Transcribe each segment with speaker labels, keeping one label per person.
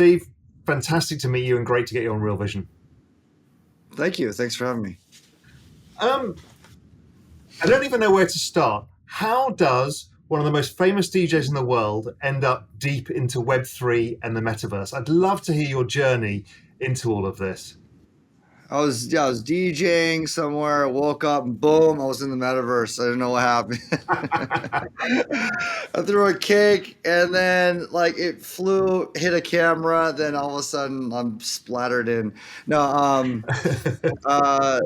Speaker 1: Steve, fantastic to meet you and great to get you on Real Vision.
Speaker 2: Thank you. Thanks for having me.
Speaker 1: I don't even know where to start. How does one of the most famous DJs in the world end up deep into Web3 and the metaverse? I'd love to hear your journey into all of this.
Speaker 2: I was DJing somewhere, woke up, and boom, I was in the metaverse. I didn't know what happened. I threw a cake, and then like it flew, hit a camera. Then all of a sudden, I'm splattered in. No, uh,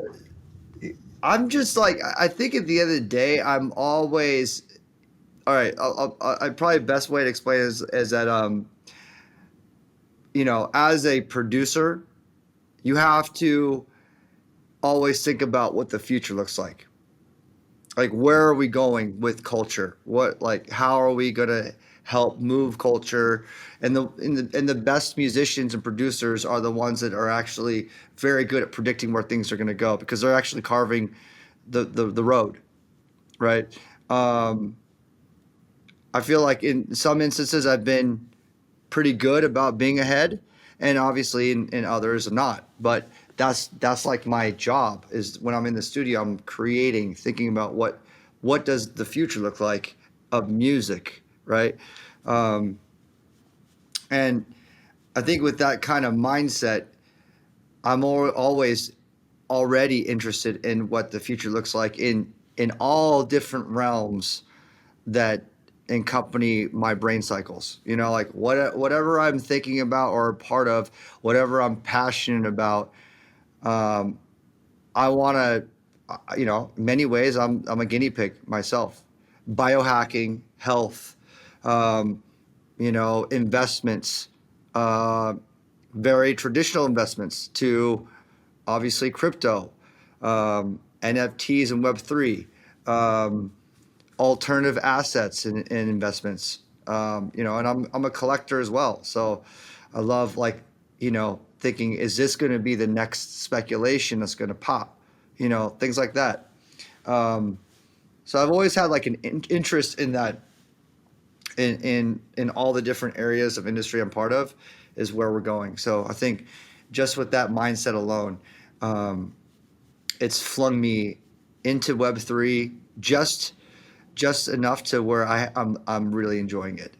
Speaker 2: I'm just like I think at the end of the day, I'm always all right. I probably best way to explain is that as a producer, you have to always think about what the future looks like. Like, where are we going with culture? How are we going to help move culture? And the best musicians and producers are the ones that are actually very good at predicting where things are going to go because they're actually carving the road, right? I feel like in some instances I've been pretty good about being ahead, and obviously in others not. But that's like my job is when I'm in the studio, I'm creating, thinking about what does the future look like of music, right? And I think with that kind of mindset, I'm always already interested in what the future looks like in all different realms that accompany my brain cycles. Like whatever I'm thinking about or part of, whatever I'm passionate about. I want to, in many ways, I'm a guinea pig myself. Biohacking, health, investments, very traditional investments to obviously crypto, NFTs and Web3, alternative assets and investments, and I'm a collector as well. So I love thinking, is this going to be the next speculation that's going to pop? Things like that. So I've always had like an interest in that, in all the different areas of industry I'm part of, is where we're going. So I think just with that mindset alone, it's flung me into Web3 just enough to where I'm really enjoying it,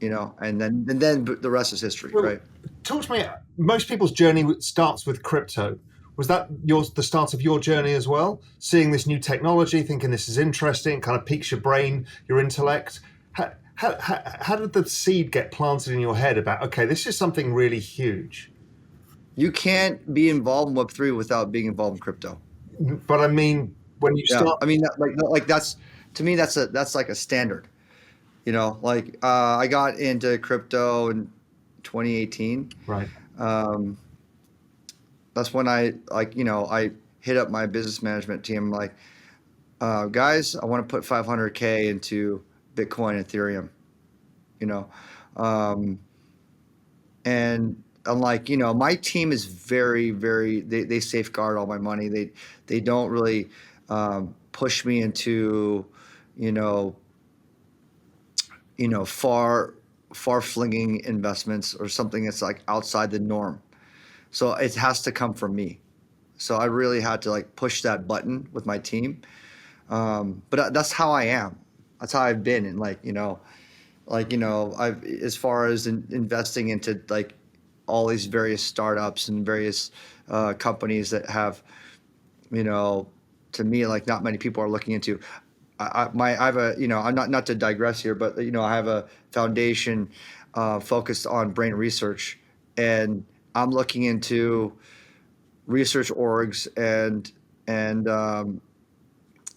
Speaker 2: and then the rest is history, right?
Speaker 1: Talk to me. Most people's journey starts with crypto. Was that the start of your journey as well? Seeing this new technology, thinking this is interesting, kind of piques your brain, your intellect. How did the seed get planted in your head about, okay, this is something really huge?
Speaker 2: You can't be involved in Web3 without being involved in crypto.
Speaker 1: But I mean, when you start,
Speaker 2: I mean, like that's, to me, that's like a standard. I got into crypto in 2018.
Speaker 1: Right.
Speaker 2: That's when I hit up my business management team. Like, guys, I want to put 500K into Bitcoin, Ethereum, and I'm like, my team is very, very, they safeguard all my money. They don't really push me into, far flinging investments or something that's like outside the norm. So it has to come from me. So I really had to like push that button with my team. But that's how I am. That's how I've been. And I've, as far as investing into like all these various startups and various companies that have, to me, like not many people are looking into. I have a, I'm not to digress here, but I have a foundation focused on brain research, and I'm looking into research orgs and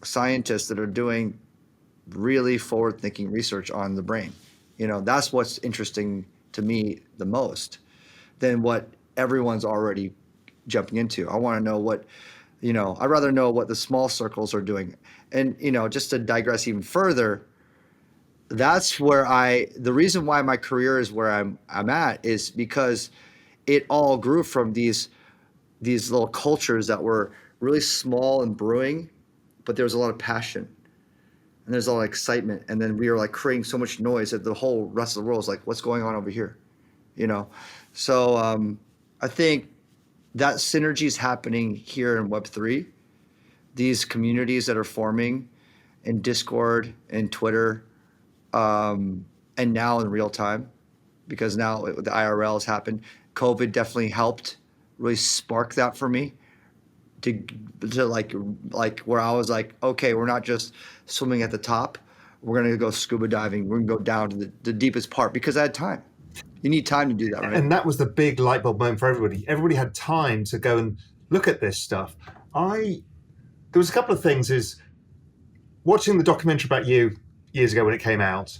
Speaker 2: scientists that are doing really forward-thinking research on the brain. That's what's interesting to me the most than what everyone's already jumping into. I want to know what, I'd rather know what the small circles are doing. And, just to digress even further, that's where the reason why my career is where I'm at is because it all grew from these little cultures that were really small and brewing, but there was a lot of passion and there's a lot of excitement. And then we were like creating so much noise that the whole rest of the world is like, what's going on over here? you know. So I think that synergy is happening here in Web3. These communities that are forming in Discord and Twitter, and now in real time, because now the IRL has happened. COVID definitely helped really spark that for me to like where I was like, okay, we're not just swimming at the top. We're gonna go scuba diving. We're gonna go down to the deepest part because I had time. You need time to do that, right?
Speaker 1: And that was the big light bulb moment for everybody. Everybody had time to go and look at this stuff. There was a couple of things. Is watching the documentary about you years ago when it came out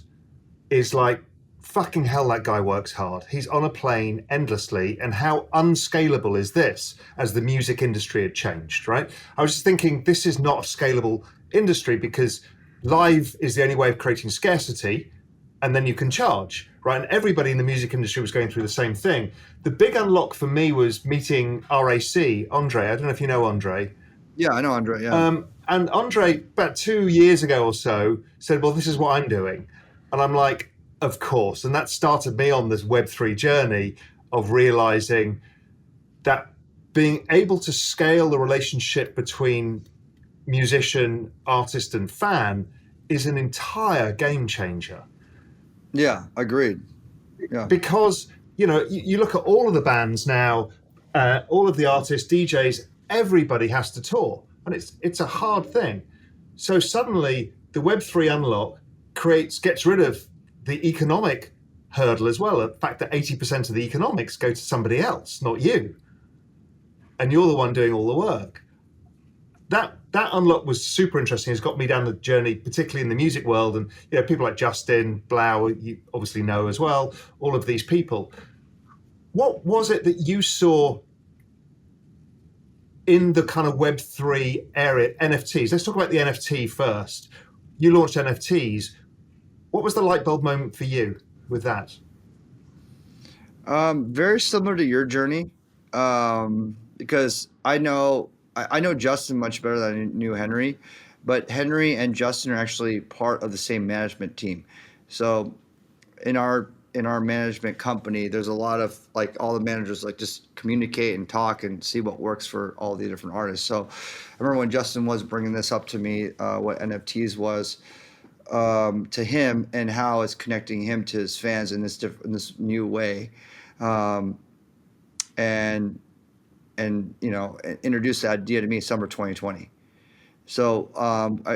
Speaker 1: is like, fucking hell, that guy works hard. He's on a plane endlessly, and how unscalable is this as the music industry had changed, right? I was just thinking, this is not a scalable industry because live is the only way of creating scarcity, and then you can charge, right? And everybody in the music industry was going through the same thing. The big unlock for me was meeting RAC, Andre. I don't know if you know Andre.
Speaker 2: Yeah, I know Andre, yeah.
Speaker 1: And Andre, about 2 years ago or so, said, well, this is what I'm doing. And I'm like, of course. And that started me on this Web3 journey of realizing that being able to scale the relationship between musician, artist, and fan is an entire game changer.
Speaker 2: Yeah, agreed. Yeah.
Speaker 1: Because, you know, you look at all of the bands now, all of the artists, DJs, everybody has to tour. And it's a hard thing. So suddenly the Web3 unlock gets rid of the economic hurdle as well. The fact that 80% of the economics go to somebody else, not you. And you're the one doing all the work. That unlock was super interesting. It's got me down the journey, particularly in the music world. And you know, people like Justin, 𝗏𝗏, you obviously know as well, all of these people. What was it that you saw in the kind of Web3 area, NFTs? Let's talk about the NFT first. You launched NFTs. What was the light bulb moment for you with that?
Speaker 2: Very similar to your journey, because I know Justin much better than I knew Henry, but Henry and Justin are actually part of the same management team. So in our management company, there's a lot of like all the managers like just communicate and talk and see what works for all the different artists. So I remember when Justin was bringing this up to me, what NFTs was to him and how it's connecting him to his fans in this new way, and you know, introduced the idea to me summer 2020. So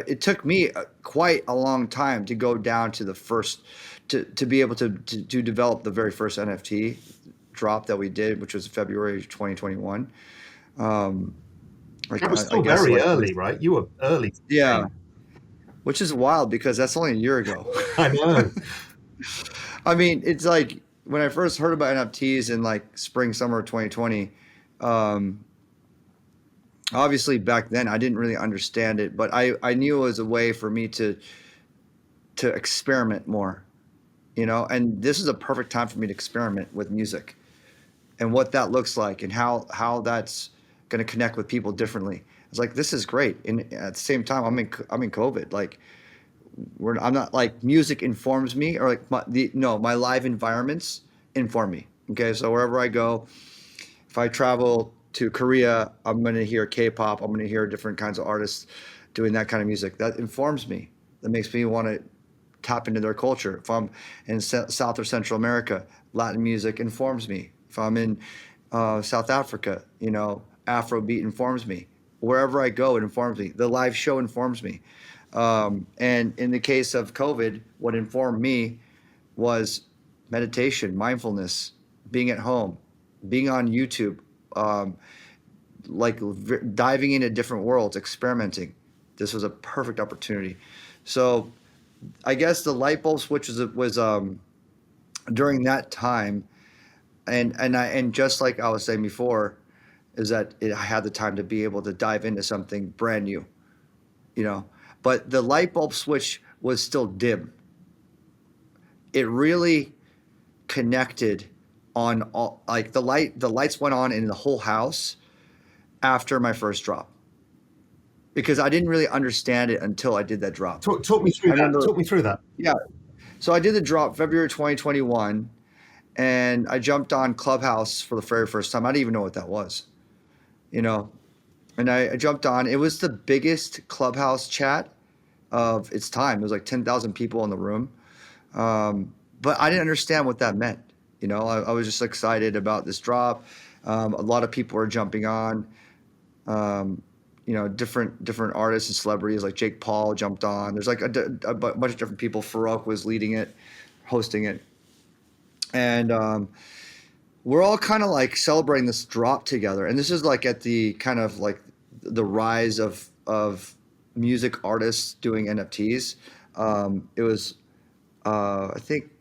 Speaker 2: it took me quite a long time to go down to the first, to be able to develop the very first NFT drop that we did, which was February 2021.
Speaker 1: That was still very early, right? You were early.
Speaker 2: Yeah. Which is wild because that's only a year ago.
Speaker 1: I know.
Speaker 2: I mean, it's like when I first heard about NFTs in like spring, summer of 2020, obviously back then I didn't really understand it, but I knew it was a way for me to experiment more, you know, and this is a perfect time for me to experiment with music and what that looks like and how that's going to connect with people differently. It's like, this is great. And at the same time, I'm in COVID. Like, I'm not like music informs me, or like my live environments inform me. Okay, so wherever I go, if I travel to Korea, I'm going to hear K-pop. I'm going to hear different kinds of artists doing that kind of music. That informs me. That makes me want to tap into their culture. If I'm in South or Central America, Latin music informs me. If I'm in South Africa, you know, Afrobeat informs me. Wherever I go, it informs me. The live show informs me. And in the case of COVID, what informed me was meditation, mindfulness, being at home, being on YouTube, like diving into different worlds, experimenting. This was a perfect opportunity. So I guess the light bulb switch was during that time. And just like I was saying before, is that I had the time to be able to dive into something brand new, you know. But the light bulb switch was still dim. It really connected on all, like the lights went on in the whole house after my first drop, because I didn't really understand it until I did that drop.
Speaker 1: Talk me through that. Talk me through that.
Speaker 2: Yeah. So I did the drop February 2021. and I jumped on Clubhouse for the very first time. I didn't even know what that was, you know. And I jumped on. It was the biggest Clubhouse chat of its time. It was like 10,000 people in the room. But I didn't understand what that meant. You know, I was just excited about this drop. A lot of people were jumping on. You know, different artists and celebrities like Jake Paul jumped on. There's like a bunch of different people. Farouk was leading it, hosting it. And we're all kind of like celebrating this drop together. And this is like at the kind of like the rise of music artists doing NFTs. It was, I think,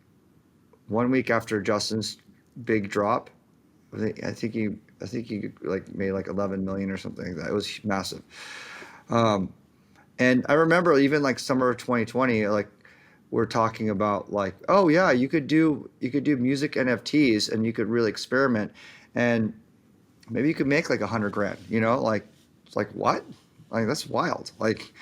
Speaker 2: 1 week after Justin's big drop. I think he like made like 11 million or something like that. It was massive. And I remember even like summer of 2020, like we're talking about like, oh yeah, you could do music NFTs and you could really experiment, and maybe you could make like 100 grand. You know, like it's like what? Like that's wild. Like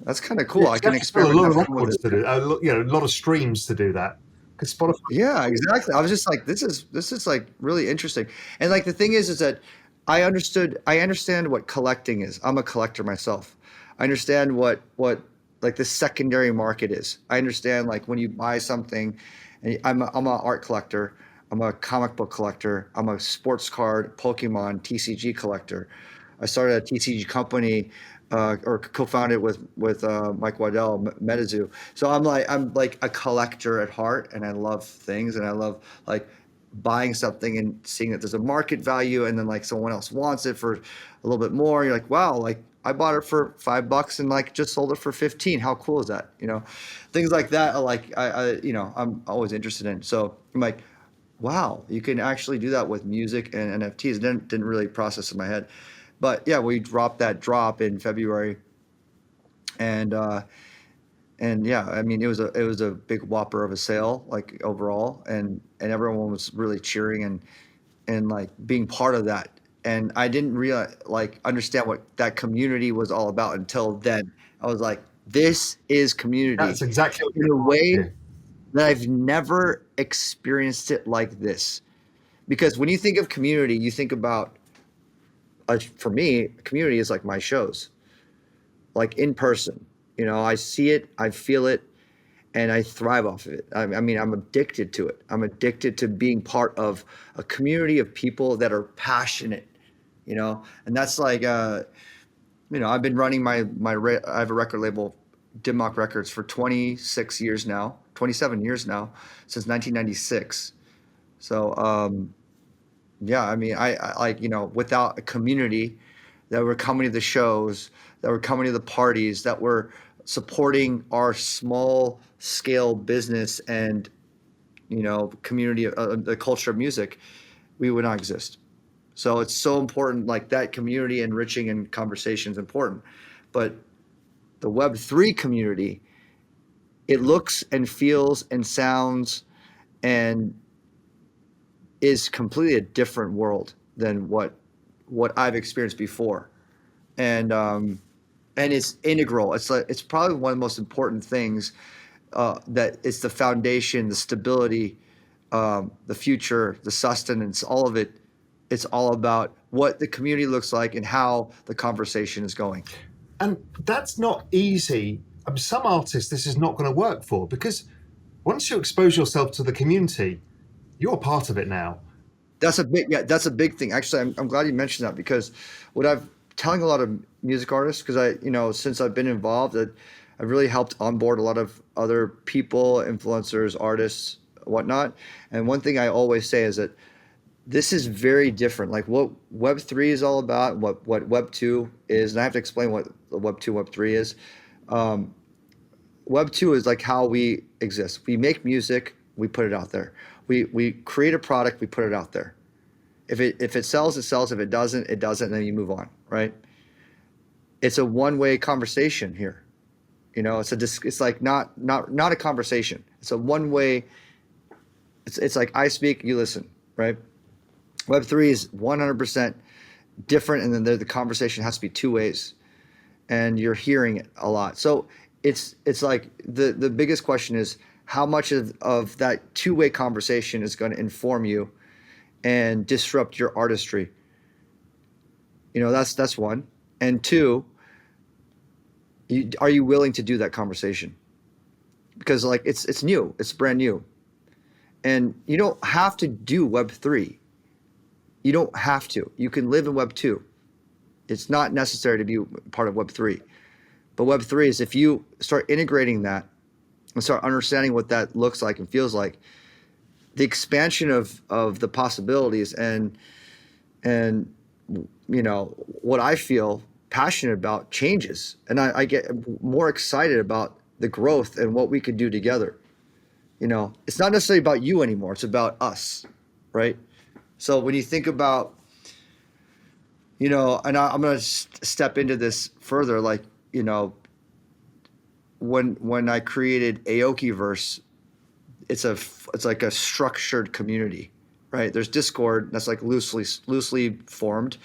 Speaker 2: that's kind of cool. I can experiment.
Speaker 1: A lot of records to do. You know, a lot of streams to do that. Because Spotify.
Speaker 2: Yeah, exactly. I was just like, this is like really interesting. And like the thing is that I understand what collecting is. I'm a collector myself. I understand what like the secondary market is. I understand like when you buy something, and I'm an art collector. I'm a comic book collector. I'm a sports card, Pokemon, TCG collector. I started a TCG company, or co-founded with Mike Waddell, 𝗦𝘁𝗶𝗃𝗲. So I'm like a collector at heart, and I love things, and I love like buying something and seeing that there's a market value, and then like someone else wants it for a little bit more. You're like, wow, like I bought it for $5 and like just sold it for 15. How cool is that? You know, things like that are like you know, I'm always interested in. So I'm like, wow, you can actually do that with music and NFTs. Didn't really process in my head. But yeah, we dropped that drop in February, and yeah, I mean it was a big whopper of a sale, like overall, and everyone was really cheering and like being part of that. And I didn't really like understand what that community was all about until then. I was like, this is community.
Speaker 1: That's exactly what
Speaker 2: in a way that I've never experienced it like this. Because when you think of community, you think about, for me, community is like my shows, like in person. You know, I see it, I feel it, and I thrive off of it. I mean, I'm addicted to it. I'm addicted to being part of a community of people that are passionate, you know, and that's like, you know, I've been running I have a record label, 𝗷𝗃𝗃𝗃 Records, for 27 years now, since 1996. So, yeah, I mean, I like, you know, without a community that were coming to the shows, that were coming to the parties, that were supporting our small scale business and, you know, community, the culture of music, we would not exist. So it's so important, like that community enriching and conversation is important. But the Web3 community, it looks and feels and sounds and is completely a different world than what I've experienced before, and it's integral. It's probably one of the most important things, that it's the foundation, the stability, the future, the sustenance, all of it. It's all about what the community looks like and how the conversation is going.
Speaker 1: And that's not easy. Some artists, this is not going to work for, because once you expose yourself to the community, you're part of it now.
Speaker 2: That's a big thing. Actually, I'm glad you mentioned that, because what I've telling a lot of music artists, because you know, since I've been involved, I've really helped onboard a lot of other people, influencers, artists, whatnot. And one thing I always say is that this is very different. Like what Web3 is all about, what Web2 is, and I have to explain what Web2, Web3 is. Web2 is like how we exist. We make music, we put it out there. We create a product, we put it out there. If it sells, it sells. If it doesn't, it doesn't, and then you move on, right? It's a one-way conversation here. You know, it's like not a conversation. It's a one-way. It's like I speak, you listen, right? Web3 is 100% different, and then the conversation has to be two ways, and you're hearing it a lot. So it's like the biggest question is, how much of that two-way conversation is going to inform you and disrupt your artistry. That's one. And two, are you willing to do that conversation? Because like it's new, it's brand new. And you don't have to do Web3. You don't have to. You can live in Web2. It's not necessary to be part of Web3. But Web3 is, if you start integrating that and start understanding what that looks like and feels like, the expansion of the possibilities and what I feel passionate about changes. And I get more excited about the growth and what we could do together. It's not necessarily about you anymore. It's about us, right? So when you think about, and I'm going to step into this further, like, when I created Aokiverse, it's like a structured community, right? There's Discord that's like loosely formed,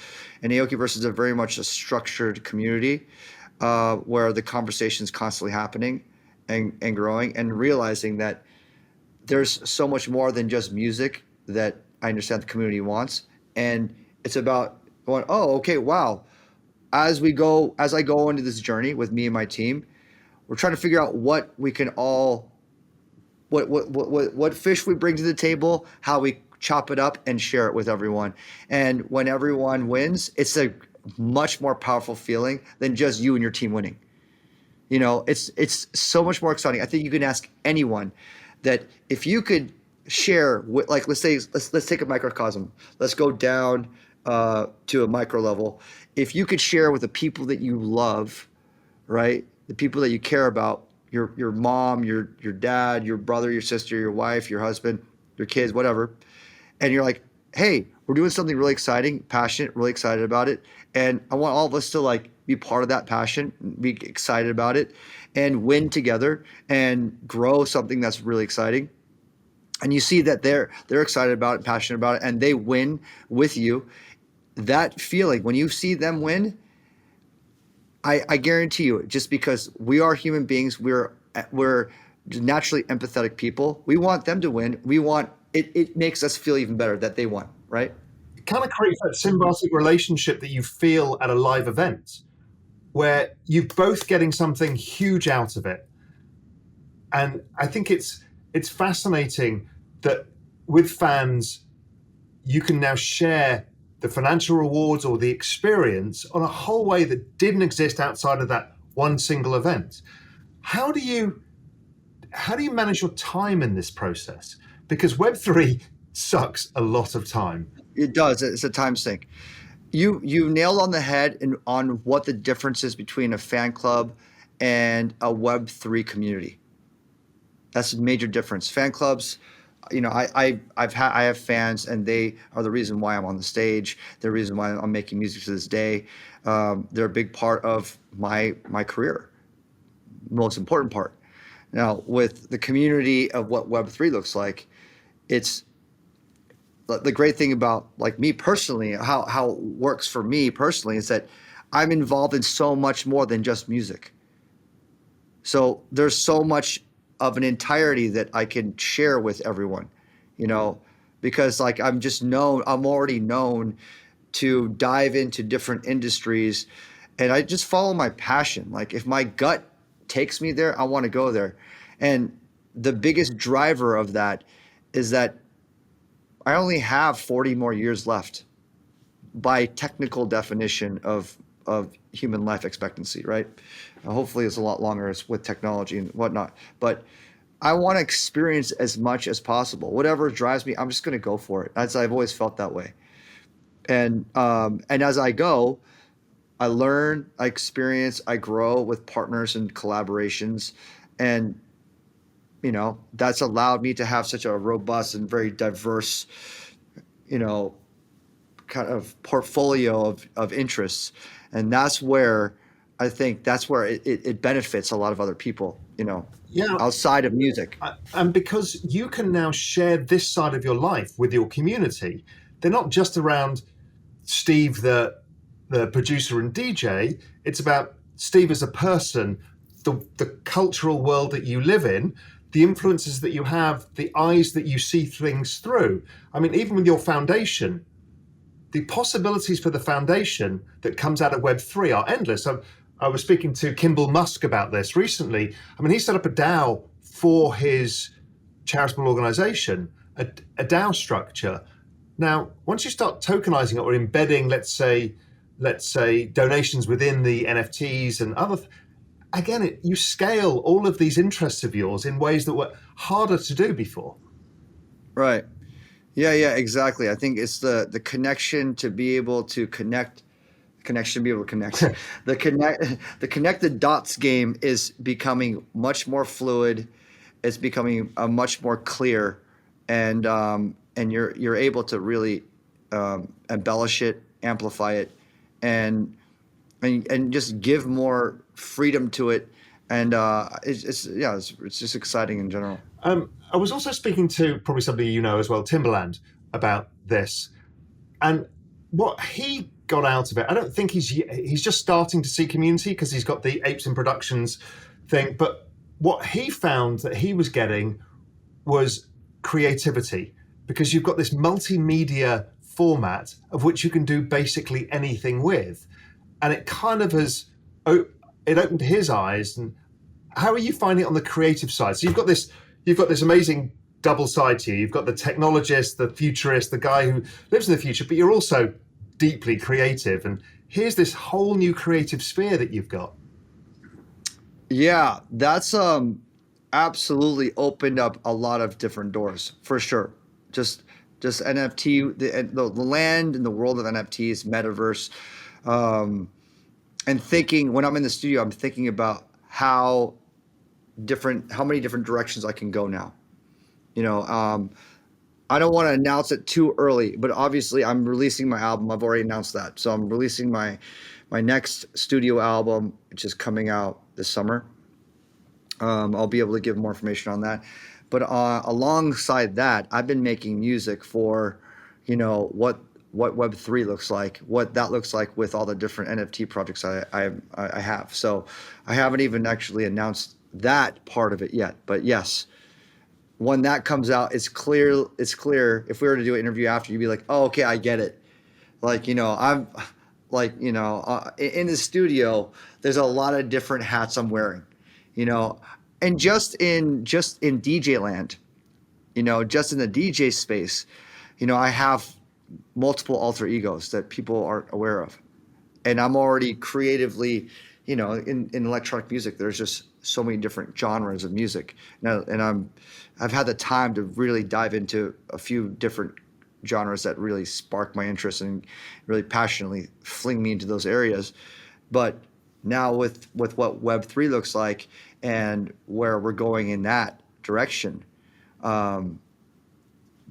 Speaker 2: and Aokiverse is very much a structured community where the conversation's constantly happening and growing, and realizing that there's so much more than just music that I understand the community wants. And it's about going, oh, okay, wow. As I go into this journey with me and my team, we're trying to figure out what we can all, what fish we bring to the table, how we chop it up and share it with everyone. And when everyone wins, it's a much more powerful feeling than just you and your team winning. It's so much more exciting. I think you can ask anyone that if you could share, like, let's take a microcosm. Let's go down to a micro level. If you could share with the people that you love, right? The people that you care about, your mom, your dad, your brother, your sister, your wife, your husband, your kids, whatever. And you're like, hey, we're doing something really exciting, passionate, really excited about it. And I want all of us to like be part of that passion, be excited about it, and win together and grow something that's really exciting. And you see that they're excited about it, passionate about it, and they win with you. That feeling, when you see them win, I guarantee you, just because we are human beings, we're naturally empathetic people. We want them to win. It makes us feel even better that they won, right?
Speaker 1: It kind of creates that symbiotic relationship that you feel at a live event, where you're both getting something huge out of it. And I think it's fascinating that with fans, you can now share the financial rewards or the experience on a whole way that didn't exist outside of that one single event. How do you manage your time in this process? Because Web3 sucks a lot of time.
Speaker 2: It does. It's a time sink. You nailed on the head on what the difference is between a fan club and a Web3 community. That's a major difference. Fan clubs, I have fans, and they are the reason why I'm on the stage. They're the reason why I'm making music to this day. They're a big part of my career, most important part. Now, with the community of what Web3 looks like, it's the great thing about, like, me personally, how it works for me personally, is that I'm involved in so much more than just music. So there's so much of an entirety that I can share with everyone, because like I'm already known to dive into different industries, and I just follow my passion. Like, if my gut takes me there, I want to go there. And the biggest driver of that is that I only have 40 more years left by technical definition of human life expectancy, right? Hopefully it's a lot longer with technology and whatnot, but I want to experience as much as possible. Whatever drives me, I'm just going to go for it. I've always felt that way. And as I go, I learn, I experience, I grow with partners and collaborations. And, that's allowed me to have such a robust and very diverse, kind of portfolio of interests. And that's where I think it benefits a lot of other people, outside of music.
Speaker 1: And because you can now share this side of your life with your community, they're not just around Steve, the producer and DJ. It's about Steve as a person, the cultural world that you live in, the influences that you have, the eyes that you see things through. I mean, even with your foundation, the possibilities for the foundation that comes out of Web3 are endless. I was speaking to 𝗬𝗏𝗃 about this recently. I mean, he set up a DAO for his charitable organization, a DAO structure. Now, once you start tokenizing it or embedding, let's say, donations within the NFTs and other, again, you scale all of these interests of yours in ways that were harder to do before.
Speaker 2: Right. Yeah, exactly. I think it's the connection to be able to connect. Connection to be able to connect. The connect the dots game is becoming much more fluid. It's becoming much more clear, and you're able to really embellish it, amplify it, and just give more freedom to it. And it's just exciting in general.
Speaker 1: I was also speaking to probably somebody you know as well, Timbaland, about this, and what he got out of it. I don't think he's just starting to see community because he's got the Apes in Productions thing, but what he found that he was getting was creativity, because you've got this multimedia format of which you can do basically anything with, and it kind of it opened his eyes. And how are you finding it on the creative side? So you've got this amazing double side to you. You've got the technologist, the futurist, the guy who lives in the future, but you're also deeply creative. And here's this whole new creative sphere that you've got.
Speaker 2: Yeah, that's absolutely opened up a lot of different doors for sure. Just NFT, the land in the world of NFTs, metaverse, and thinking when I'm in the studio, I'm thinking about how many different directions I can go now. I don't want to announce it too early, but obviously I'm releasing my album. I've already announced that. So I'm releasing my next studio album, which is coming out this summer. I'll be able to give more information on that. But alongside that, I've been making music for, what Web3 looks like, what that looks like with all the different NFT projects I have. So I haven't even actually announced that part of it yet. But yes, when that comes out, it's clear. If we were to do an interview after, you'd be like, oh, okay, I get it. I'm in the studio, there's a lot of different hats I'm wearing, and just in DJ land, just in the DJ space, I have multiple alter egos that people aren't aware of. And I'm already creatively, in electronic music, there's just so many different genres of music. And I've had the time to really dive into a few different genres that really spark my interest and really passionately fling me into those areas. But now with what Web3 looks like and where we're going in that direction,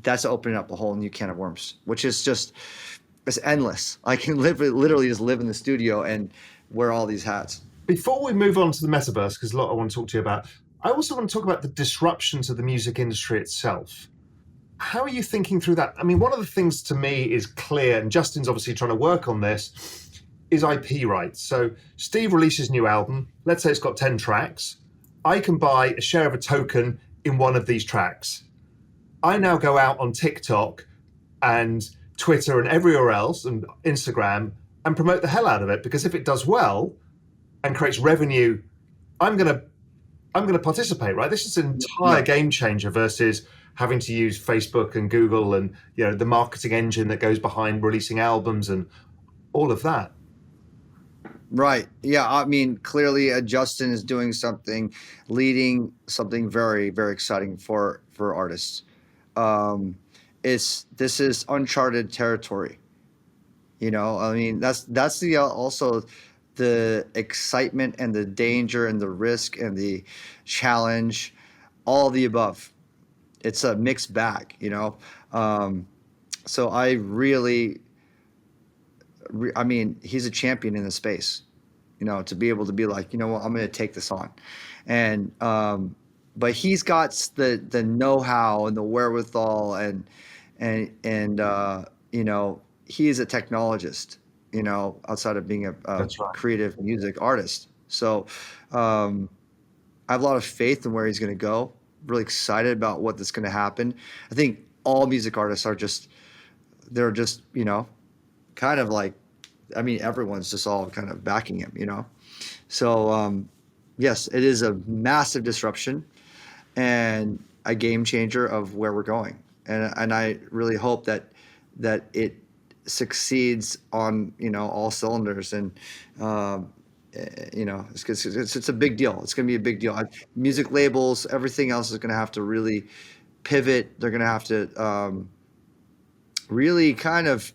Speaker 2: that's opening up a whole new can of worms, which is it's endless. I can literally just live in the studio and wear all these hats.
Speaker 1: Before we move on to the metaverse, because a lot I want to talk to you about, I also want to talk about the disruption to the music industry itself. How are you thinking through that? I mean, one of the things to me is clear, and Justin's obviously trying to work on this, is IP rights. So Steve releases a new album. Let's say it's got 10 tracks. I can buy a share of a token in one of these tracks. I now go out on TikTok and Twitter and everywhere else and Instagram and promote the hell out of it, because if it does well and creates revenue, I'm going to participate, right? This is an entire game changer versus having to use Facebook and Google and the marketing engine that goes behind releasing albums and all of that.
Speaker 2: Right. Yeah. I mean, clearly Justin is doing leading something very, very exciting for artists. This is uncharted territory. I mean, that's the also the excitement and the danger and the risk and the challenge, all of the above. It's a mixed bag, so I really, I mean, he's a champion in the space, to be able to be like, I'm going to take this on. And, but he's got the know-how and the wherewithal and he is a technologist, outside of being a creative music artist. So I have a lot of faith in where he's going to go, really excited about what that's going to happen. I think all music artists are they're just, kind of like, I mean, everyone's just all kind of backing him. So, yes, it is a massive disruption and a game changer of where we're going. And I really hope that it succeeds on, all cylinders. And, it's a big deal. It's going to be a big deal. Music labels, everything else is going to have to really pivot. They're going to have to really kind of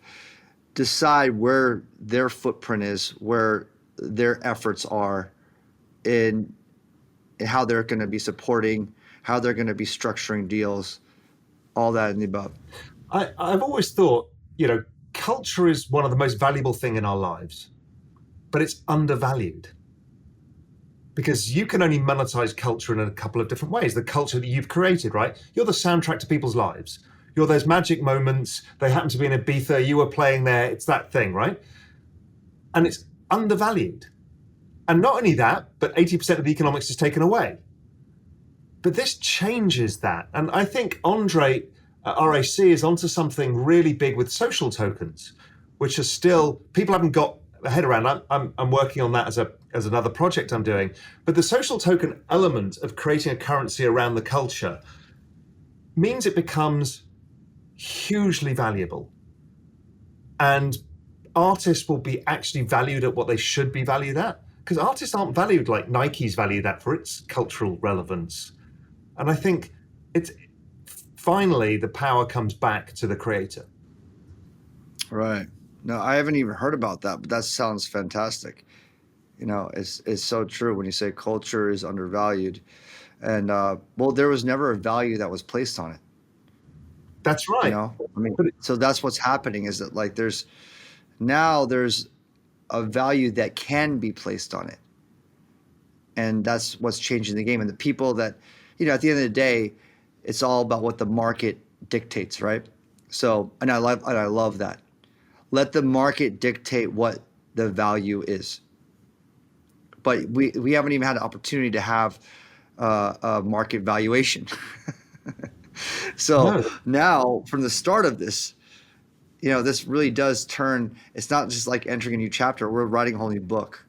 Speaker 2: decide where their footprint is, where their efforts are, in how they're going to be supporting, how they're going to be structuring deals, all that and the above.
Speaker 1: I've always thought, culture is one of the most valuable thing in our lives, but it's undervalued because you can only monetize culture in a couple of different ways. The culture that you've created, right? You're the soundtrack to people's lives. You're those magic moments. They happen to be in Ibiza. You were playing there. It's that thing, right? And it's undervalued. And not only that, but 80% of the economics is taken away. But this changes that. And I think Andre RAC is onto something really big with social tokens, which are still, people haven't got a head around. I'm working on that as another project I'm doing. But the social token element of creating a currency around the culture means it becomes hugely valuable. And artists will be actually valued at what they should be valued at, because artists aren't valued like Nike's valued at for its cultural relevance. And I think it's finally the power comes back to the creator.
Speaker 2: Right. No, I haven't even heard about that, but that sounds fantastic. It's so true when you say culture is undervalued. And well, there was never a value that was placed on it.
Speaker 1: That's right.
Speaker 2: So that's what's happening, is that like there's a value that can be placed on it. And that's what's changing the game. And the people that, at the end of the day, it's all about what the market dictates, right? So, and I love that. Let the market dictate what the value is. But we haven't even had an opportunity to have a market valuation. So now, from the start of this, this really does turn. It's not just like entering a new chapter. We're writing a whole new book,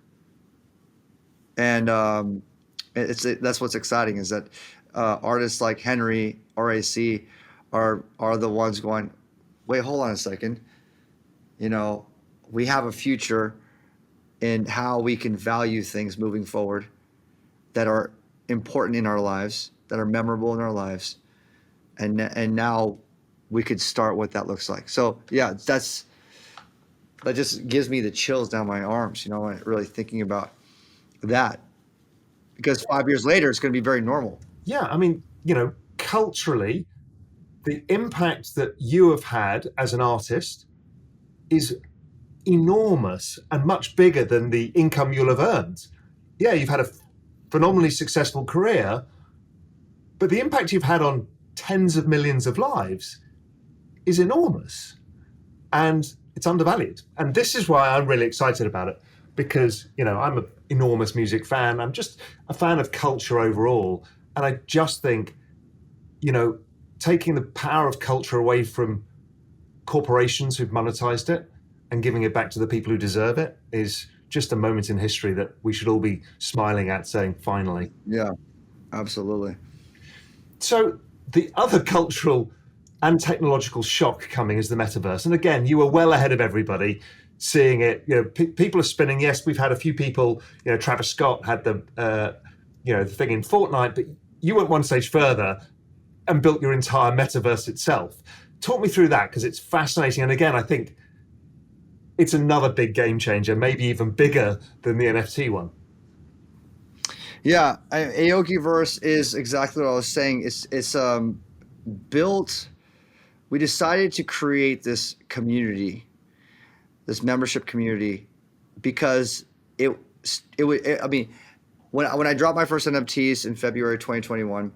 Speaker 2: and that's what's exciting, is that artists like Henry RAC are the ones going, wait, hold on a second. We have a future in how we can value things moving forward that are important in our lives, that are memorable in our lives. And now we could start what that looks like. So yeah, that just gives me the chills down my arms, really thinking about that, because 5 years later, it's going to be very normal.
Speaker 1: Yeah. I mean, culturally, the impact that you have had as an artist is enormous and much bigger than the income you'll have earned. Yeah, you've had a phenomenally successful career, but the impact you've had on tens of millions of lives is enormous, and it's undervalued. And this is why I'm really excited about it, because I'm an enormous music fan. I'm just a fan of culture overall, and I just think taking the power of culture away from corporations who've monetized it and giving it back to the people who deserve it is just a moment in history that we should all be smiling at, saying finally.
Speaker 2: Yeah, absolutely.
Speaker 1: So the other cultural and technological shock coming is the metaverse. And again, you were well ahead of everybody seeing it. People are spinning. Yes, we've had a few people, Travis Scott had the thing in Fortnite, but you went one stage further and built your entire metaverse itself. Talk me through that, because it's fascinating. And again, I think it's another big game changer, maybe even bigger than the NFT one.
Speaker 2: Yeah, Aokiverse is exactly what I was saying. It's built. We decided to create this community, this membership community, because it would. I mean, when I dropped my first NFTs in February 2021,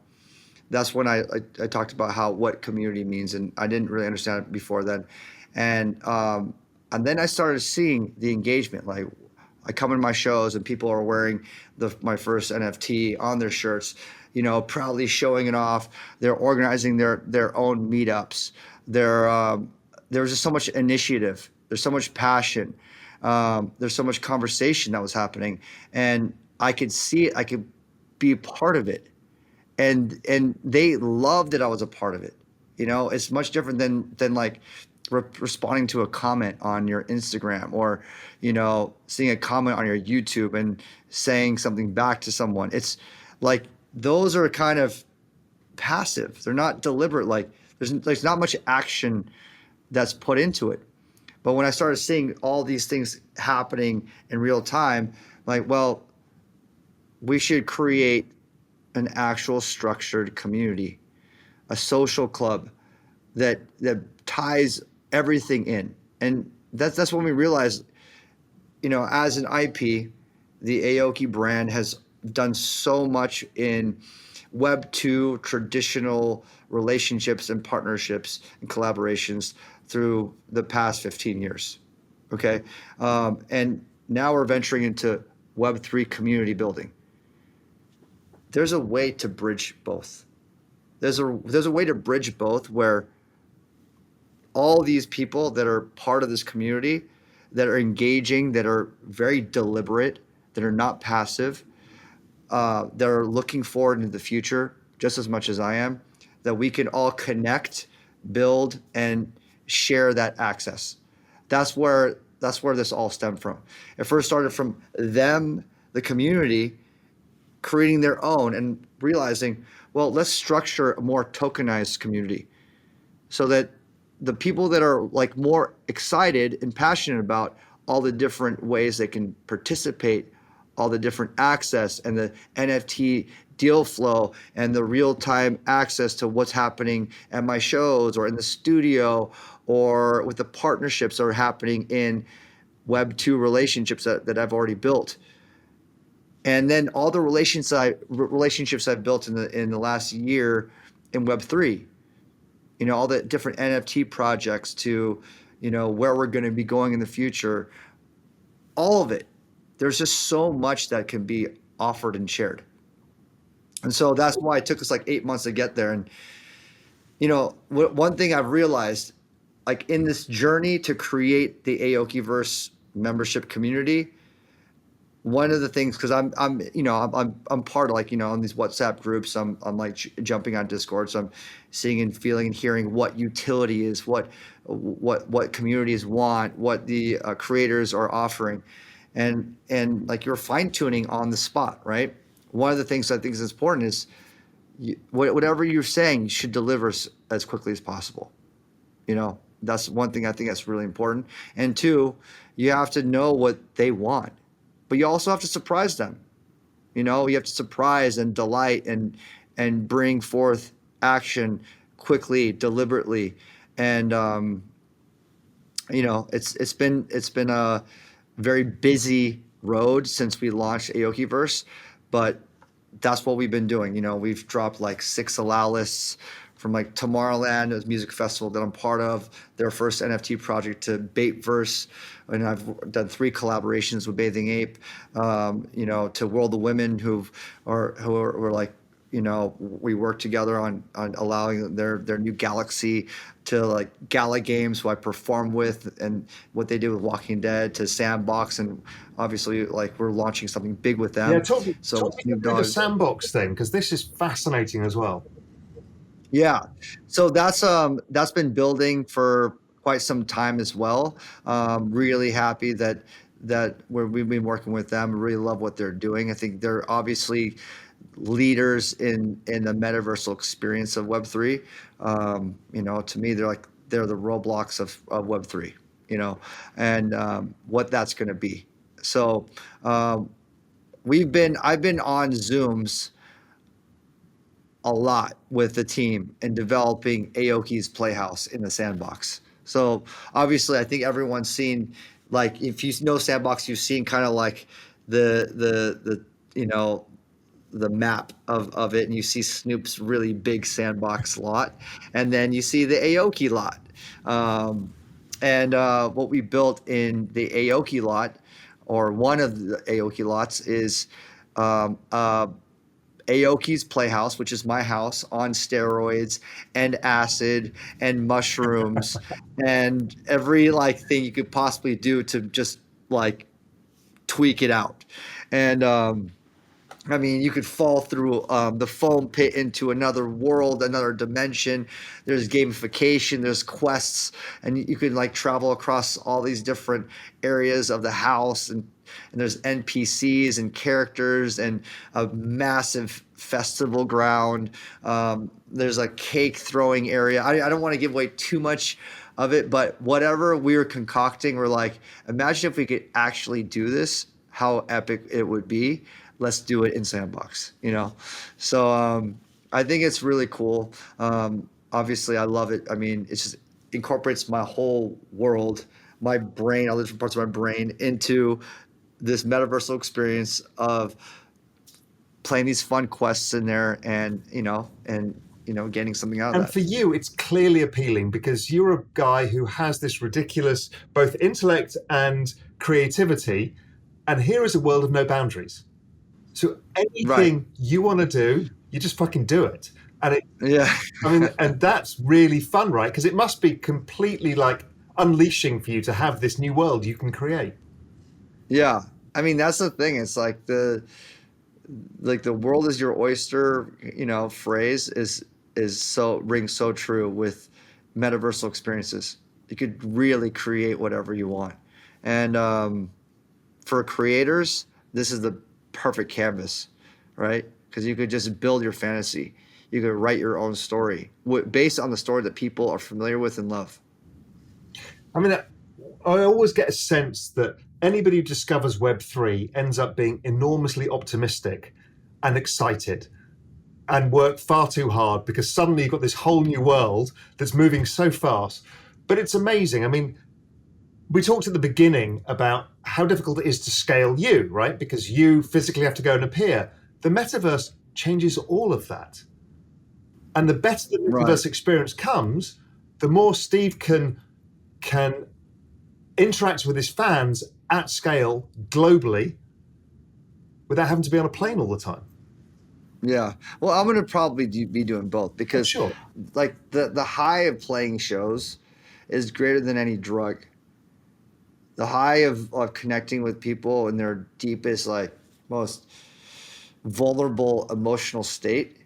Speaker 2: that's when I talked about what community means, and I didn't really understand it before then, and then I started seeing the engagement. Like, I come in my shows and people are wearing my first NFT on their shirts. proudly showing it off. They're organizing their own meetups. There's just so much initiative. There's so much passion. There's so much conversation that was happening, and I could see it. I could be a part of it, and they loved that I was a part of it. It's much different than like responding to a comment on your Instagram, or seeing a comment on your YouTube and saying something back to someone. It's like those are kind of passive. They're not deliberate. Like there's not much action that's put into it. But when I started seeing all these things happening in real time, like, well, we should create an actual structured community, a social club that ties everything in. And that's when we realized, as an IP, the Aoki brand has done so much in Web2 traditional relationships and partnerships and collaborations through the past 15 years. Okay. And now we're venturing into Web3 community building. There's a way to bridge both. There's a way to bridge both where all these people that are part of this community, that are engaging, that are very deliberate, that are not passive, that are looking forward into the future just as much as I am, that we can all connect, build, and share that access. That's where this all stemmed from. It first started from them, the community, creating their own and realizing, well, let's structure a more tokenized community so that the people that are like more excited and passionate about all the different ways they can participate, all the different access and the NFT deal flow and the real-time access to what's happening at my shows or in the studio or with the partnerships that are happening in Web2 relationships that I've already built. And then all the relationships I've built in the last year in Web3, all the different NFT projects to, where we're going to be going in the future, all of it. There's just so much that can be offered and shared. And so that's why it took us like 8 months to get there. And, one thing I've realized, like in this journey to create the Aokiverse membership community, one of the things, because I'm part of on these WhatsApp groups, I'm like jumping on Discord, so I'm seeing and feeling and hearing what utility is, what communities want, what the creators are offering, and like you're fine tuning on the spot, right? One of the things I think is important is whatever you're saying, you should deliver as quickly as possible. That's one thing I think that's really important. And two, you have to know what they want. But you also have to surprise them. You have to surprise and delight and bring forth action quickly, deliberately. And it's been a very busy road since we launched Aokiverse, but that's what we've been doing. We've dropped like 6 allow lists from like Tomorrowland, a music festival that I'm part of, their first NFT project, to 𝗏𝗏verse, and I've done 3 collaborations with Bathing Ape, to World of Women who are like, we work together on allowing their new Galaxy, to like Gala Games, who I perform with, and what they do with Walking Dead, to Sandbox, and obviously like we're launching something big with them.
Speaker 1: Yeah, talk me through the Sandbox thing, because this is fascinating as well.
Speaker 2: Yeah, so that's been building for quite some time as well. Really happy that we've been working with them. Really love what they're doing. I think they're obviously leaders in the metaversal experience of Web3. To me, they're the Roblox of Web3. And what that's going to be. So I've been on Zooms a lot with the team and developing Aoki's Playhouse in the Sandbox. So obviously, I think everyone's seen, like, if you know Sandbox, you've seen kind of like the map of it, and you see Snoop's really big Sandbox lot, and then you see the Aoki lot. And what we built in the Aoki lot, or one of the Aoki lots, is Aoki's Playhouse, which is my house on steroids and acid and mushrooms and every like thing you could possibly do to just like tweak it out. And I mean, you could fall through the foam pit into another world, another dimension. There's gamification, there's quests, and you could like travel across all these different areas of the house, and there's NPCs and characters and a massive festival ground. There's a cake throwing area. I don't want to give away too much of it, but whatever we were concocting, we're like, imagine if we could actually do this, how epic it would be. Let's do it in Sandbox, you know? So I think it's really cool. Obviously, I love it. I mean, it just incorporates my whole world, my brain, all the different parts of my brain into this metaversal experience of playing these fun quests in there and getting something out of
Speaker 1: And
Speaker 2: that.
Speaker 1: for you, it's clearly appealing because you're a guy who has this ridiculous both intellect and creativity. And here is a world of no boundaries. So anything
Speaker 2: Right.
Speaker 1: you want to do, you just fucking do it. And
Speaker 2: Yeah.
Speaker 1: I mean, and that's really fun, right? Because it must be completely like unleashing for you to have this new world you can create.
Speaker 2: Yeah. I mean, that's the thing. It's like the world is your oyster, phrase is so rings so true with metaversal experiences. You could really create whatever you want. And for creators, this is the perfect canvas, right? Because you could just build your fantasy. You could write your own story based on the story that people are familiar with and love.
Speaker 1: I mean, I always get a sense that anybody who discovers Web3 ends up being enormously optimistic and excited and work far too hard because suddenly you've got this whole new world that's moving so fast. But it's amazing. I mean, we talked at the beginning about how difficult it is to scale you, right? Because you physically have to go and appear. The metaverse changes all of that. And the better the
Speaker 2: Right.
Speaker 1: metaverse experience comes, the more Steve can interact with his fans at scale globally without having to be on a plane all the time.
Speaker 2: Yeah. Well, I'm going to probably be doing both because
Speaker 1: Sure.
Speaker 2: like the high of playing shows is greater than any drug. The high of connecting with people in their deepest, like most vulnerable emotional state.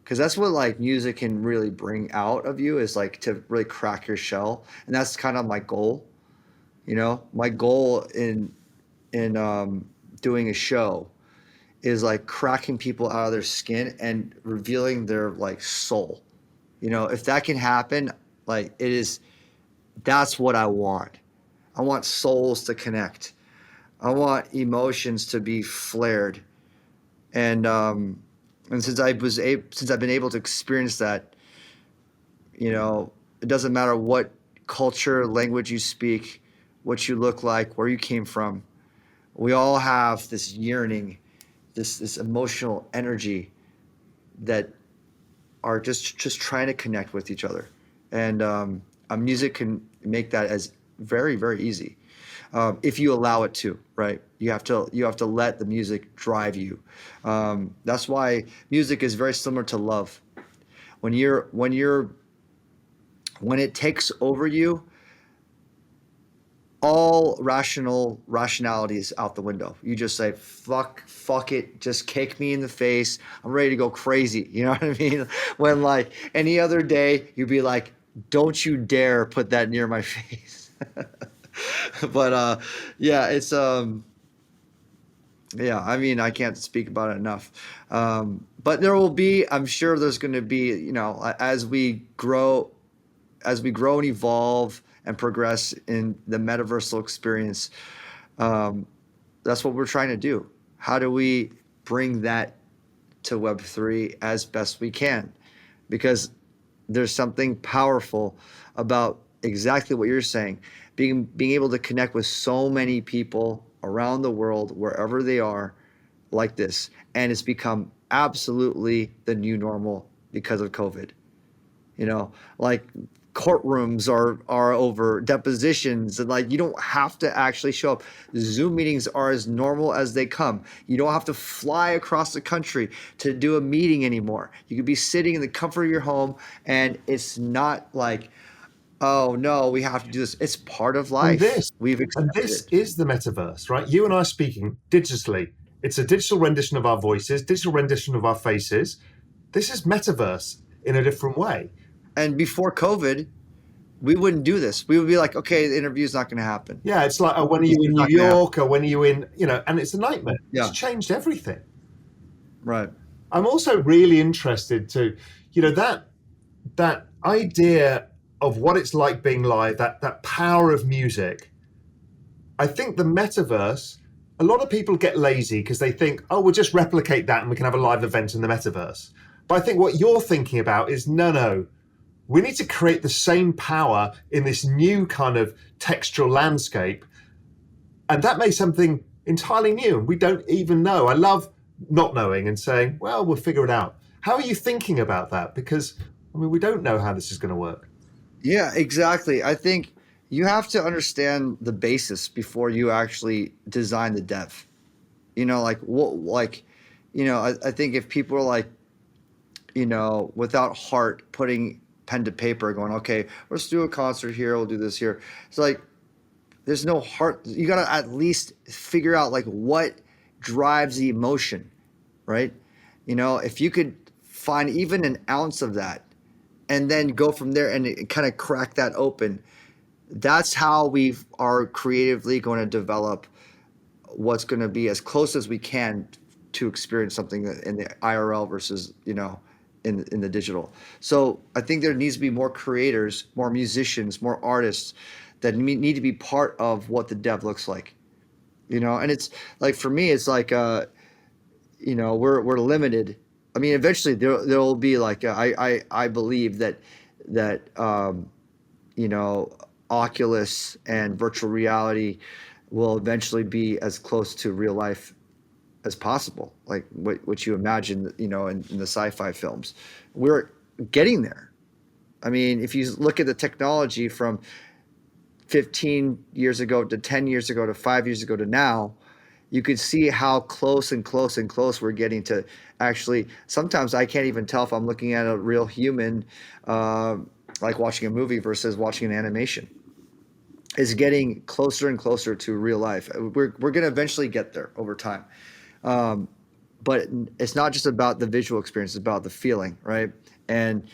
Speaker 2: Because that's what like music can really bring out of you is like to really crack your shell. And that's kind of my goal. My goal in doing a show is like cracking people out of their skin and revealing their like soul. If that can happen, like that's what I want. I want souls to connect. I want emotions to be flared. And since I've been able to experience that, it doesn't matter what culture, language you speak, what you look like, where you came from. We all have this yearning, this emotional energy that are just trying to connect with each other. And music can make that as very, very easy. If you allow it to, right? You have to let the music drive you. That's why music is very similar to love. When it takes over you, all rationality is out the window. You just say, fuck it, just kick me in the face. I'm ready to go crazy. You know what I mean? When like any other day, you'd be like, don't you dare put that near my face. But yeah, it's yeah, I mean, I can't speak about it enough. But I'm sure there's going to be, as we grow and evolve and progress in the metaversal experience, that's what we're trying to do. How do we bring that to Web3 as best we can? Because there's something powerful about exactly what you're saying, being able to connect with so many people around the world, wherever they are, like this. And it's become absolutely the new normal because of COVID. Like courtrooms are over depositions, and like you don't have to actually show up. Zoom meetings are as normal as they come. You don't have to fly across the country to do a meeting anymore. You could be sitting in the comfort of your home, and it's not like, oh no, we have to do this. It's part of
Speaker 1: And
Speaker 2: life. We've accepted
Speaker 1: this
Speaker 2: it.
Speaker 1: is the metaverse, right? You and I speaking digitally. It's a digital rendition of our voices, digital rendition of our faces. This is metaverse in a different way.
Speaker 2: And before COVID, we wouldn't do this. We would be like, okay, the interview's not going to happen.
Speaker 1: Yeah, it's like, oh, when are you in New York, or when are you in, and it's a nightmare.
Speaker 2: Yeah.
Speaker 1: It's changed everything.
Speaker 2: Right.
Speaker 1: I'm also really interested to, that idea of what it's like being live, that power of music. I think the metaverse, a lot of people get lazy because they think, oh, we'll just replicate that and we can have a live event in the metaverse. But I think what you're thinking about is, no, we need to create the same power in this new kind of textural landscape. And that makes something entirely new. We don't even know. I love not knowing and saying, well, we'll figure it out. How are you thinking about that? Because, we don't know how this is going to work.
Speaker 2: Yeah, exactly. I think you have to understand the basis before you actually design the dev. I think if people are like, without heart, putting pen to paper, going, okay, let's do a concert here, we'll do this here. It's like, there's no heart. You got to at least figure out like what drives the emotion, right? If you could find even an ounce of that and then go from there and kind of crack that open, that's how we are creatively going to develop what's going to be as close as we can to experience something in the IRL versus, in the digital. So I think there needs to be more creators, more musicians, more artists that need to be part of what the dev looks like, and it's like, for me, it's like, we're limited. I mean, eventually there'll be like, I believe that Oculus and virtual reality will eventually be as close to real life as possible, like what you imagine, in the sci-fi films. We're getting there. I mean, if you look at the technology from 15 years ago to 10 years ago to 5 years ago to now, you could see how close and close and close we're getting to actually. Sometimes I can't even tell if I'm looking at a real human, like watching a movie versus watching an animation. Is getting closer and closer to real life. We're going to eventually get there over time. But it's not just about the visual experience, it's about the feeling, right? And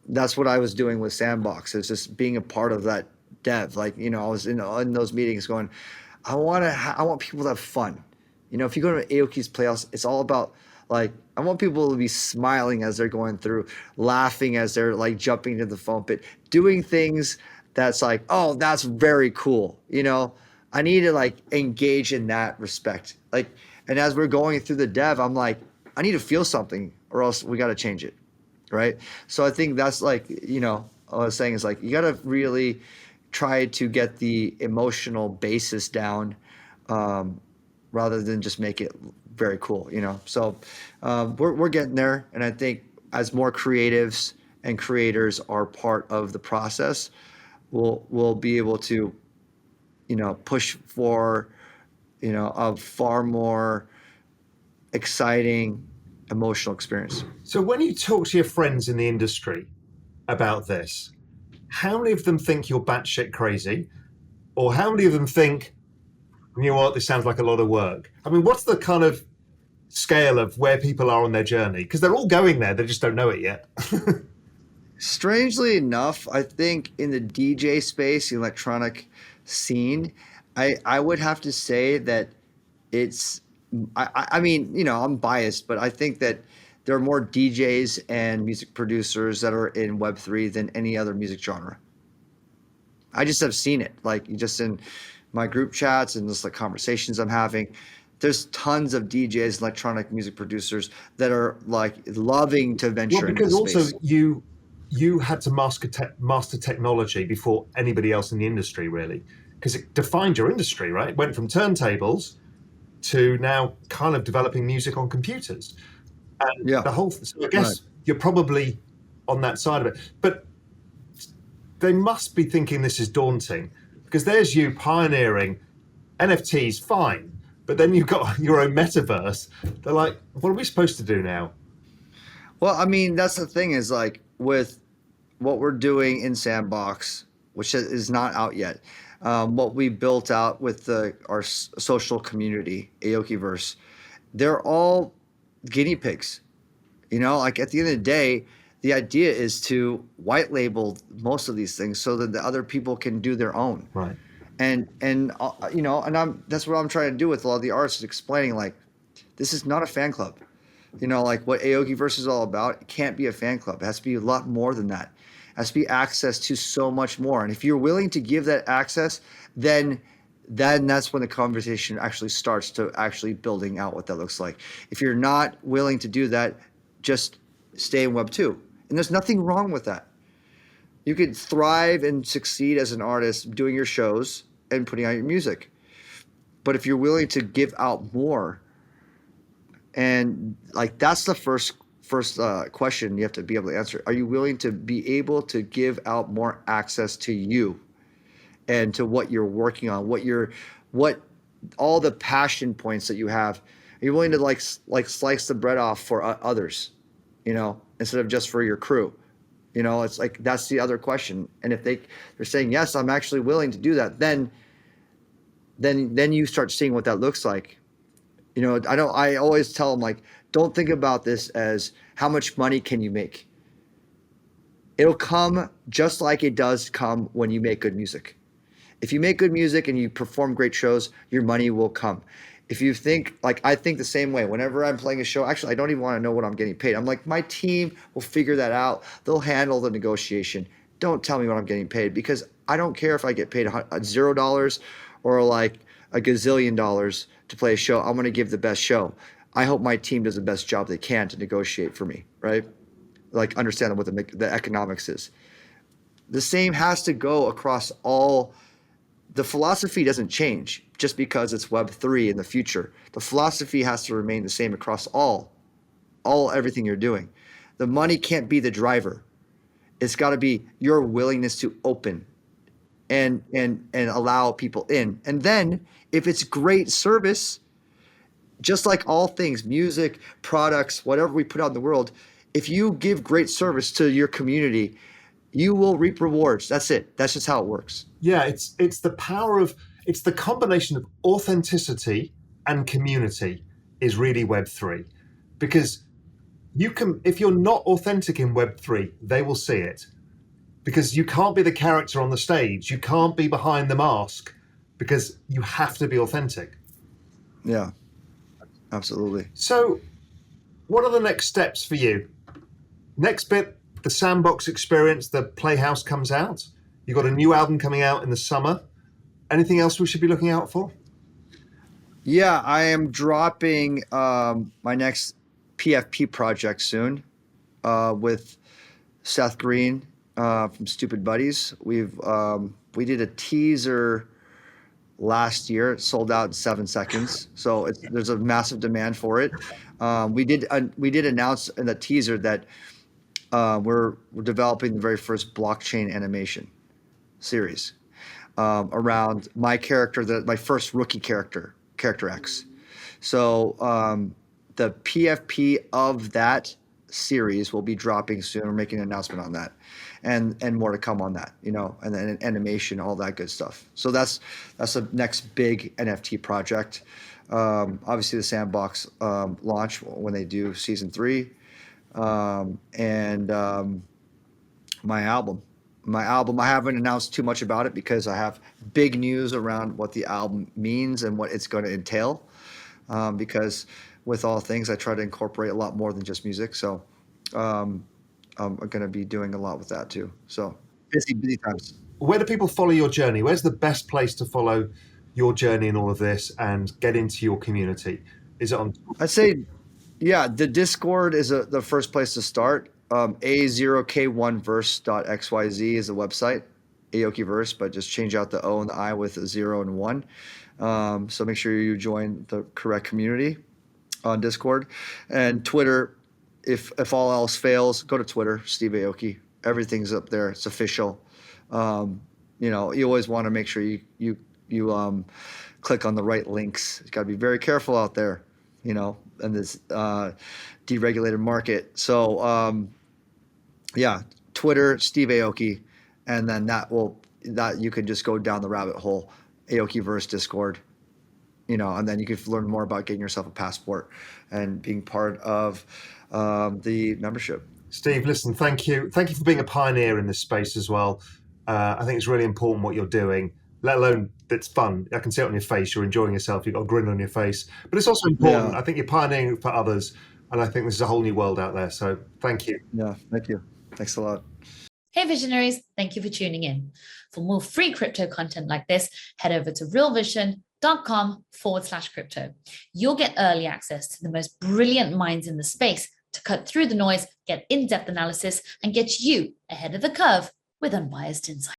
Speaker 2: that's what I was doing with Sandbox. It's just being a part of that dev. Like, I was in those meetings going, I want people to have fun. If you go to Aoki's Playhouse, it's all about, like, I want people to be smiling as they're going through, laughing as they're like jumping to the foam pit, doing things that's like, oh, that's very cool. I need to like engage in that respect. Like, and as we're going through the dev, I'm like, I need to feel something or else we got to change it. Right. So I think that's like, what I was saying is like, you got to really try to get the emotional basis down, rather than just make it very cool, So we're getting there. And I think as more creatives and creators are part of the process, we'll be able to, push for, a far more exciting emotional experience.
Speaker 1: So when you talk to your friends in the industry about this, how many of them think you're batshit crazy? Or how many of them think, you know what, this sounds like a lot of work? I mean, what's the kind of scale of where people are on their journey? Because they're all going there, they just don't know it yet.
Speaker 2: Strangely enough, I think in the DJ space, the electronic scene, I would have to say that it's, I mean, I'm biased, but I think that there are more DJs and music producers that are in Web3 than any other music genre. I just have seen it, like just in my group chats and just like conversations I'm having. There's tons of DJs, electronic music producers that are like loving to venture into the space.
Speaker 1: Because also you had to master technology before anybody else in the industry, really, because it defined your industry, right? It went from turntables to now kind of developing music on computers. And so I guess you're probably on that side of it. But they must be thinking this is daunting, because there's you pioneering NFTs, fine, but then you've got your own metaverse. They're like, what are we supposed to do now?
Speaker 2: Well, I mean, that's the thing is like with what we're doing in Sandbox, which is not out yet, what we built out with our social community, Aokiverse, they're all guinea pigs. You know, like at the end of the day, the idea is to white label most of these things so that the other people can do their own.
Speaker 1: Right.
Speaker 2: And you know, and that's what I'm trying to do with a lot of the artists, is explaining like this is not a fan club. You know, like what Aokiverse is all about, it can't be a fan club. It has to be a lot more than that. It has to be access to so much more. And if you're willing to give that access, then that's when the conversation actually starts to actually building out what that looks like. If you're not willing to do that, just stay in Web 2. And there's nothing wrong with that. You could thrive and succeed as an artist doing your shows and putting out your music. But if you're willing to give out more, and like that's the first question you have to be able to answer. Are you willing to be able to give out more access to you and to what you're working on, what all the passion points that you have? Are you willing to like slice the bread off for others, you know, instead of just for your crew? You know, it's like that's the other question. And if they're saying yes, I'm actually willing to do that, then you start seeing what that looks like. You know, I always tell them, like, don't think about this as how much money can you make. It'll come just like it does come when you make good music. If you make good music and you perform great shows, your money will come. If you think, like, I think the same way. Whenever I'm playing a show, actually, I don't even want to know what I'm getting paid. I'm like, my team will figure that out. They'll handle the negotiation. Don't tell me what I'm getting paid, because I don't care if I get paid $0 or like a gazillion dollars to play a show. I'm going to give the best show. I hope my team does the best job they can to negotiate for me, right? Like understand what the economics is. The same has to go across all. The philosophy doesn't change just because it's Web3 in the future. The philosophy has to remain the same across everything you're doing. The money can't be the driver. It's got to be your willingness to open and allow people in. And then if it's great service, just like all things, music, products, whatever we put out in the world, if you give great service to your community, you will reap rewards. That's it. That's just how it works.
Speaker 1: Yeah, it's the combination of authenticity and community is really Web3, because if you're not authentic in Web3, they will see it, because you can't be the character on the stage. You can't be behind the mask, because you have to be authentic.
Speaker 2: Yeah, absolutely.
Speaker 1: So what are the next steps for you? Next bit, the Sandbox experience, the Playhouse comes out. You've got a new album coming out in the summer. Anything else we should be looking out for?
Speaker 2: Yeah, I am dropping my next PFP project soon with Seth Green from Stupid Buddies. We did a teaser last year. It sold out in 7 seconds, so there's a massive demand for it. We did announce in the teaser that we're developing the very first blockchain animation series around my character, my first rookie character X. So the PFP of that series will be dropping soon. We're making an announcement on that, and more to come on that, you know, and then animation, all that good stuff. So that's the next big NFT project. Obviously the Sandbox launch when they do season 3, and my album. I haven't announced too much about it because I have big news around what the album means and what it's going to entail. Because with all things, I try to incorporate a lot more than just music. So I'm going to be doing a lot with that too. So busy times.
Speaker 1: Where do people follow your journey? Where's the best place to follow your journey in all of this and get into your community? Is it on?
Speaker 2: I'd say, yeah, the Discord is the first place to start. 𝗦𝘁𝗶𝗃.xyz is the website, Aokiverse, but just change out the O and the I with a 0 and 1. So make sure you join the correct community on Discord. And Twitter, if all else fails, go to Twitter, Steve Aoki. Everything's up there. It's official. You always want to make sure you click on the right links. You got to be very careful out there, in this deregulated market. So Twitter, Steve Aoki, and then that you can just go down the rabbit hole, Aokiverse Discord, and then you can learn more about getting yourself a passport and being part of the membership.
Speaker 1: Steve, listen, thank you. Thank you for being a pioneer in this space as well. I think it's really important what you're doing, let alone it's fun. I can see it on your face. You're enjoying yourself. You've got a grin on your face. But it's also important.
Speaker 2: Yeah.
Speaker 1: I think you're pioneering for others. And I think this is a whole new world out there. So thank you.
Speaker 2: Yeah, thank you. Thanks a lot.
Speaker 3: Hey visionaries, thank you for tuning in. For more free crypto content like this, head over to realvision.com/crypto. You'll get early access to the most brilliant minds in the space to cut through the noise, get in-depth analysis, and get you ahead of the curve with unbiased insight.